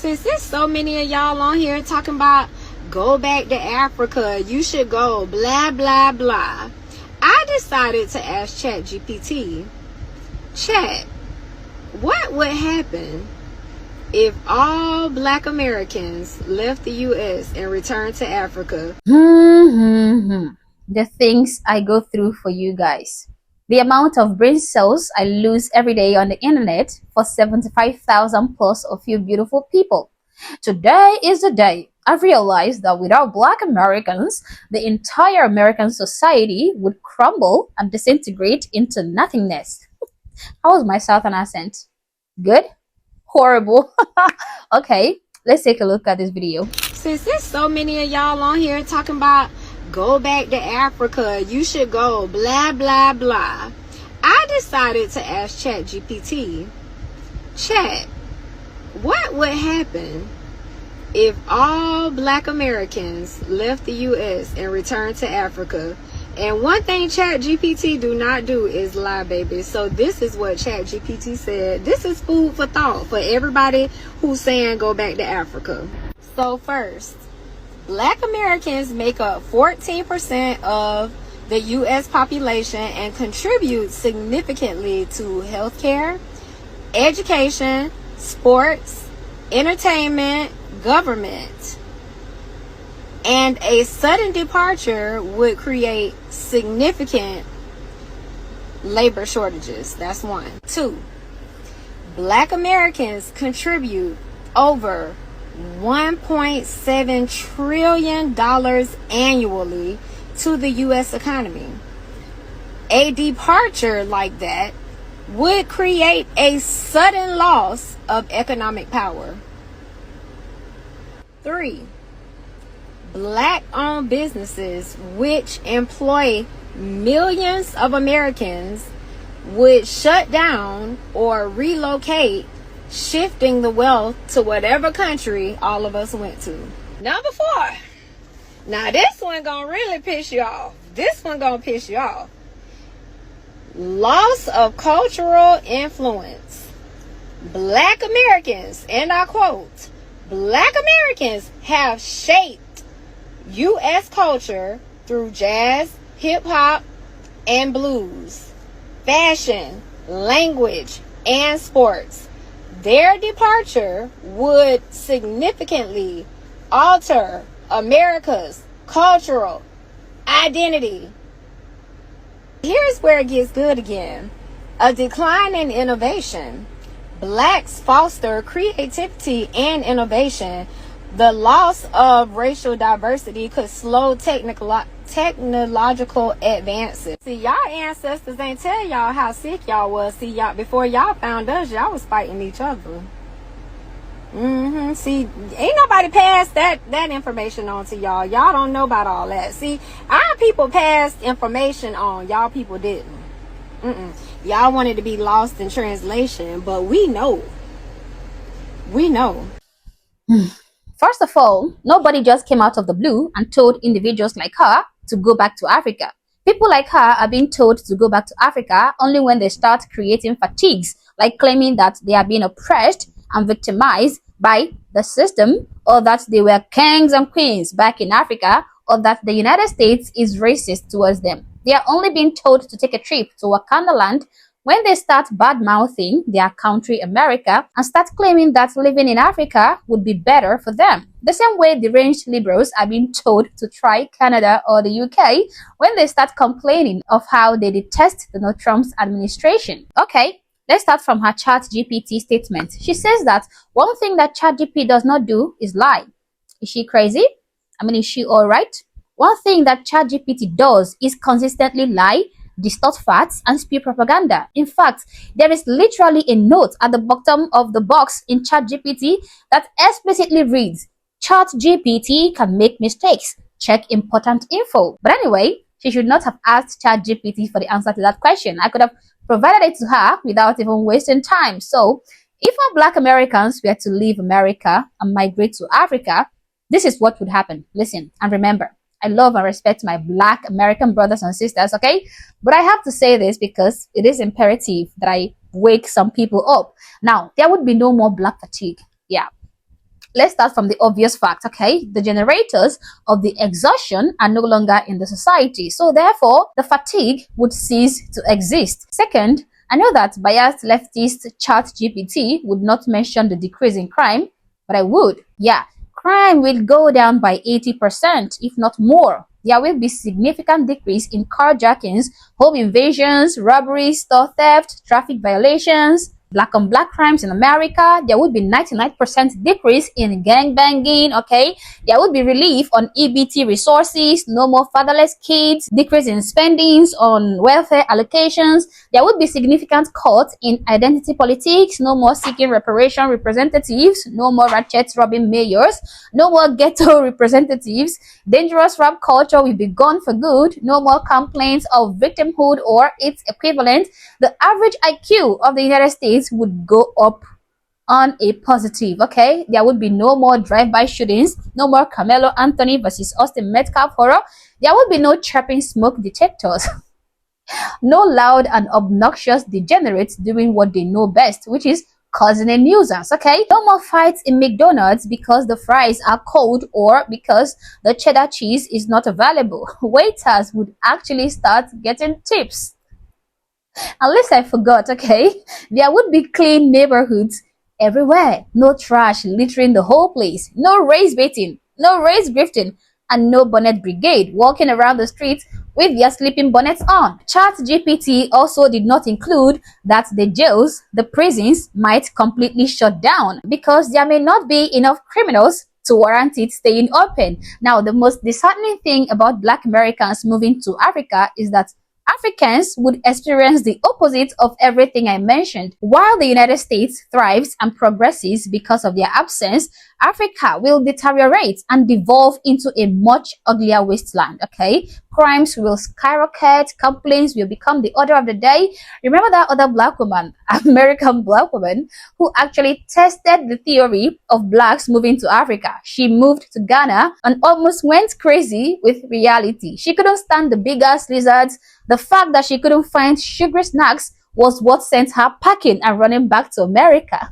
Since there's so many of y'all on here talking about go back to Africa, you should go, blah, blah, blah, I decided to ask ChatGPT, Chat, what would happen if all Black Americans left the U.S. and returned to Africa? The things I go through for you guys. The amount of brain cells I lose every day on the internet for 75,000 plus of you beautiful people. Today is the day I've realized that without Black Americans, the entire American society would crumble and disintegrate into nothingness. How was my Southern accent? Good? Horrible? Okay, let's take a look at this video. Since there's so many of y'all on here talking about go back to Africa, you should go, blah, blah, blah, I decided to ask ChatGPT, Chat, what would happen if all Black Americans left the U.S. and returned to Africa? And one thing ChatGPT do not do is lie, baby. So this is what ChatGPT said. This is food for thought for everybody who's saying go back to Africa. So first, Black Americans make up 14% of the U.S. population and contribute significantly to healthcare, education, sports, entertainment, government. And a sudden departure would create significant labor shortages. That's one. Two, Black Americans contribute over $1.7 trillion annually to the U.S. economy. A departure like that would create a sudden loss of economic power. 3, Black-owned businesses which employ millions of Americans would shut down or relocate, shifting the wealth to whatever country all of us went to. Number 4. Now this one gonna really piss you off. This one gonna piss you off. Loss of cultural influence. Black Americans, and I quote, Black Americans have shaped U.S. culture through jazz, hip-hop, and blues, fashion, language, and sports. Their departure would significantly alter America's cultural identity. Here's where it gets good again. A decline in innovation. Blacks foster creativity and innovation. The loss of racial diversity could slow technological advances. See, y'all ancestors ain't tell y'all how sick y'all was. See, y'all before y'all found us, y'all was fighting each other. See, ain't nobody passed that information on to y'all. Y'all don't know about all that. See, our people passed information on. Y'all people didn't. Y'all wanted to be lost in translation, but we know. We know. First of all, nobody just came out of the blue and told individuals like her to go back to Africa. People like her are being told to go back to Africa only when they start creating fatigues, like claiming that they are being oppressed and victimized by the system, or that they were kings and queens back in Africa, or that the United States is racist towards them. They are only being told to take a trip to Wakanda land when they start bad-mouthing their country, America, and start claiming that living in Africa would be better for them. The same way deranged liberals are being told to try Canada or the UK when they start complaining of how they detest Donald Trump's administration. Okay, let's start from her ChatGPT statement. She says that one thing that ChatGPT does not do is lie. Is she crazy? I mean, is she alright? One thing that ChatGPT does is consistently lie, distort facts, and spew propaganda. In fact, there is literally a note at the bottom of the box in ChatGPT that explicitly reads, ChatGPT can make mistakes. Check important info. But anyway, she should not have asked ChatGPT for the answer to that question. I could have provided it to her without even wasting time. So, if our Black Americans were to leave America and migrate to Africa, this is what would happen. Listen and remember, I love and respect my Black American brothers and sisters, okay? But I have to say this because it is imperative that I wake some people up. Now, there would be no more Black fatigue. Yeah. let's start from the obvious fact, okay? The generators of the exhaustion are no longer in the society. So therefore, the fatigue would cease to exist. Second, I know that biased leftist ChatGPT would not mention the decrease in crime, but I would. Yeah, crime will go down by 80%, if not more. There will be significant decrease in carjackings, home invasions, robberies, store theft, traffic violations, black on black crimes in America. There would be 99% decrease in gang banging, okay? There would be relief on EBT resources, no more fatherless kids, decrease in spendings on welfare allocations. There would be significant cuts in identity politics, no more seeking reparation representatives, no more ratchet robbing mayors, no more ghetto representatives. Dangerous rap culture will be gone for good, no more complaints of victimhood or its equivalent. The average IQ of the United States would go up on a positive, okay? There would be no more drive-by shootings, no more Carmelo Anthony versus Austin Metcalf horror. There would be no chirping smoke detectors. No loud and obnoxious degenerates doing what they know best, which is causing a nuisance, okay? No more fights in McDonald's because the fries are cold or because the cheddar cheese is not available. Waiters would actually start getting tips. Unless I forgot, okay? There would be clean neighborhoods everywhere. No trash littering the whole place. No race baiting. No race grifting. And no bonnet brigade walking around the streets with their sleeping bonnets on. ChatGPT also did not include that the jails, the prisons might completely shut down because there may not be enough criminals to warrant it staying open. Now, the most disheartening thing about Black Americans moving to Africa is that Africans would experience the opposite of everything I mentioned. While the United States thrives and progresses because of their absence, Africa will deteriorate and devolve into a much uglier wasteland, okay? Crimes will skyrocket, complaints will become the order of the day. Remember that other black woman, American black woman, who actually tested the theory of blacks moving to Africa. She moved to Ghana and almost went crazy with reality. She couldn't stand the big-ass lizards. The fact that she couldn't find sugary snacks was what sent her packing and running back to America.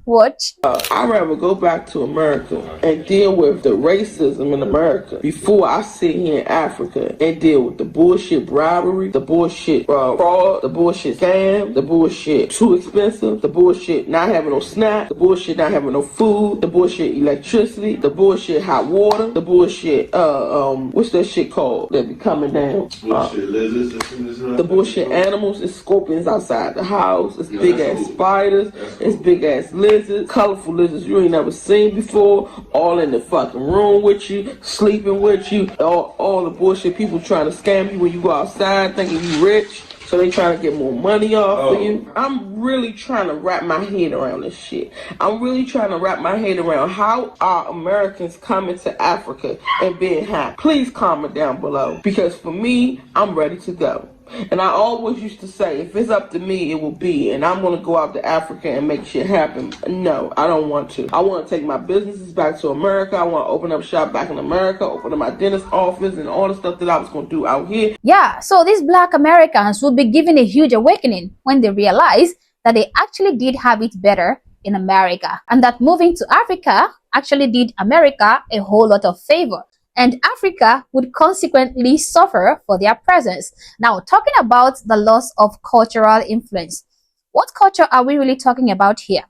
Watch. I'd rather go back to America and deal with the racism in America before I sit here in Africa and deal with the bullshit bribery, the bullshit fraud, the bullshit scam, the bullshit too expensive, the bullshit not having no snack, the bullshit not having no food, the bullshit electricity, the bullshit hot water, the bullshit what's that shit called that be coming down? The bullshit animals, it's scorpions outside the house, it's big ass spiders, it's big ass lizards, colorful lizards you ain't never seen before, all in the fucking room with you, sleeping with you, all the bullshit people trying to scam you when you go outside thinking you rich, so they trying to get more money off of you. I'm really trying to wrap my head around this shit. I'm really trying to wrap my head around how are Americans coming to Africa and being happy. Please comment down below, because for me, I'm ready to go. And I always used to say, if it's up to me, it will be. And I'm going to go out to Africa and make shit happen. No, I don't want to. I want to take my businesses back to America. I want to open up shop back in America, open up my dentist office and all the stuff that I was going to do out here. Yeah, so these Black Americans will be given a huge awakening when they realize that they actually did have it better in America. And that moving to Africa actually did America a whole lot of favor. And Africa would consequently suffer for their presence. Now, talking about the loss of cultural influence, what culture are we really talking about here?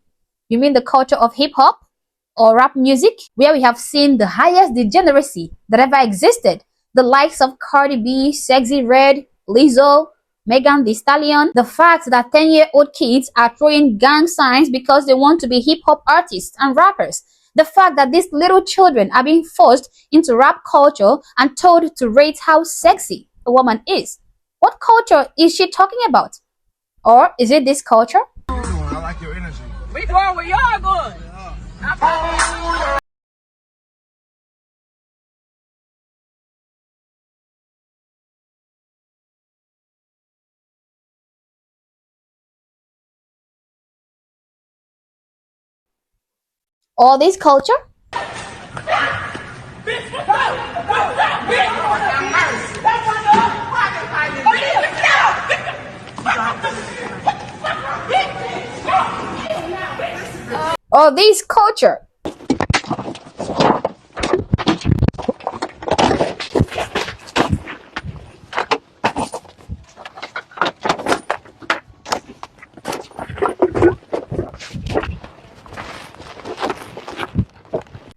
You mean the culture of hip-hop or rap music, where we have seen the highest degeneracy that ever existed? The likes of Cardi B, Sexy Red, Lizzo, Megan Thee Stallion. The fact that 10-year-old kids are throwing gang signs because they want to be hip-hop artists and rappers. The fact that these little children are being forced into rap culture and told to rate how sexy a woman is. What culture is she talking about? Or is it this culture? I like your energy. We going where y'all going. Or this culture? Or this culture?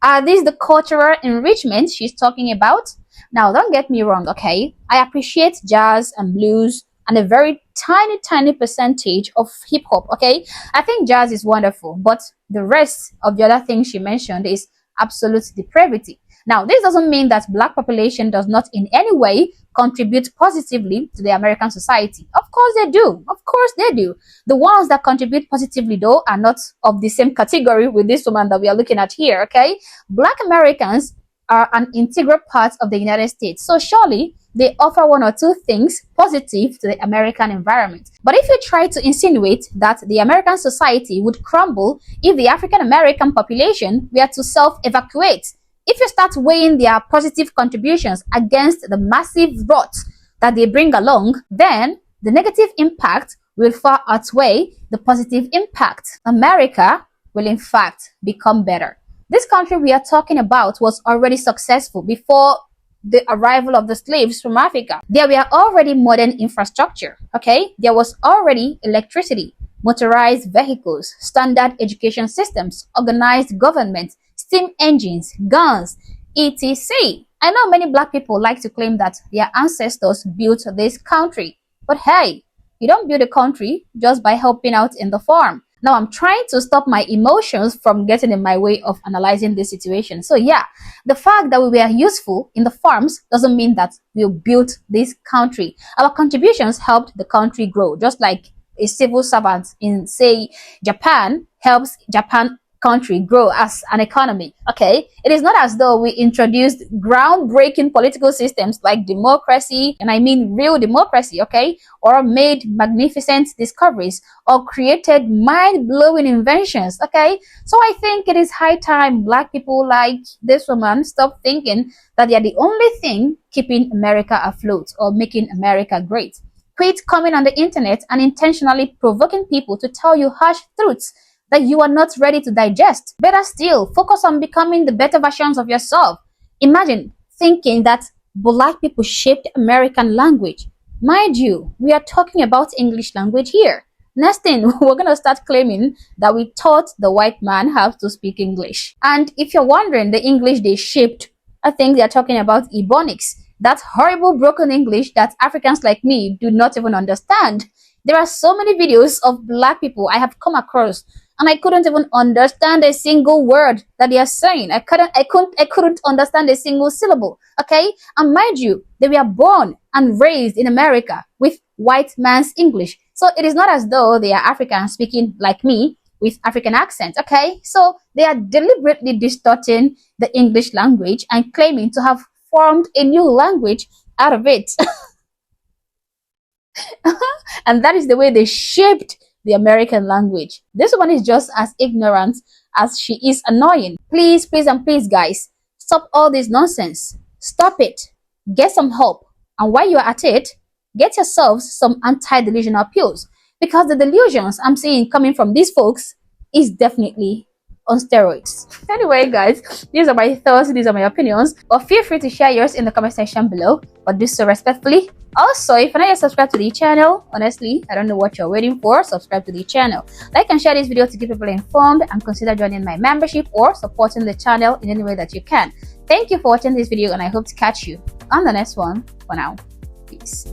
Are these the cultural enrichment she's talking about? Now, don't get me wrong, okay? I appreciate jazz and blues and a very tiny percentage of hip hop, okay? I think jazz is wonderful, but the rest of the other things she mentioned is absolute depravity. Now, this doesn't mean that black population does not in any way contribute positively to the American society. Of course they do. Of course they do. The ones that contribute positively, though, are not of the same category with this woman that we are looking at here, okay? Black Americans are an integral part of the United States. So surely they offer one or two things positive to the American environment. But if you try to insinuate that the American society would crumble if the African American population were to self-evacuate, if you start weighing their positive contributions against the massive rot that they bring along, then the negative impact will far outweigh the positive impact. America will in fact become better. This country we are talking about was already successful before the arrival of the slaves from Africa. There were already modern infrastructure, okay? There was already electricity, motorized vehicles, standard education systems, organized government, steam engines, guns, etc. I know many black people like to claim that their ancestors built this country. But hey, you don't build a country just by helping out in the farm. Now, I'm trying to stop my emotions from getting in my way of analyzing this situation. So yeah, the fact that we were useful in the farms doesn't mean that we built this country. Our contributions helped the country grow, just like a civil servant in, say, Japan helps Japan country grow as an economy. Okay, it is not as though we introduced groundbreaking political systems like democracy, and I mean real democracy, okay, or made magnificent discoveries or created mind-blowing inventions. Okay, so I think it is high time black people like this woman stop thinking that they are the only thing keeping America afloat or making America great. Quit coming on the internet and intentionally provoking people to tell you harsh truths that you are not ready to digest. Better still, focus on becoming the better versions of yourself. Imagine thinking that black people shaped American language. Mind you, we are talking about English language here. Next thing, we're going to start claiming that we taught the white man how to speak English. And if you're wondering the English they shaped, I think they're talking about Ebonics. That horrible broken English that Africans like me do not even understand. There are so many videos of black people I have come across, and I couldn't even understand a single word that they are saying. I couldn't understand a single syllable. Okay? And mind you, they were born and raised in America with white man's English. So it is not as though they are Africans speaking like me with African accent. Okay? So they are deliberately distorting the English language and claiming to have formed a new language out of it. And that is the way they shaped the American language. This one is just as ignorant as she is annoying. Please, please, and please, guys, stop all this nonsense. Stop it. Get some help. And while you're at it, get yourselves some anti-delusional pills. Because the delusions I'm seeing coming from these folks is definitely on steroids. Anyway, guys, these are my thoughts, these are my opinions, but feel free to share yours in the comment section below, but do so respectfully. Also, if you're not yet subscribed to the channel, honestly, I don't know what you're waiting for. Subscribe to the channel. Like and share this video to keep people informed, and consider joining my membership or supporting the channel in any way that you can. Thank you for watching this video, and I hope to catch you on the next one. For now, peace.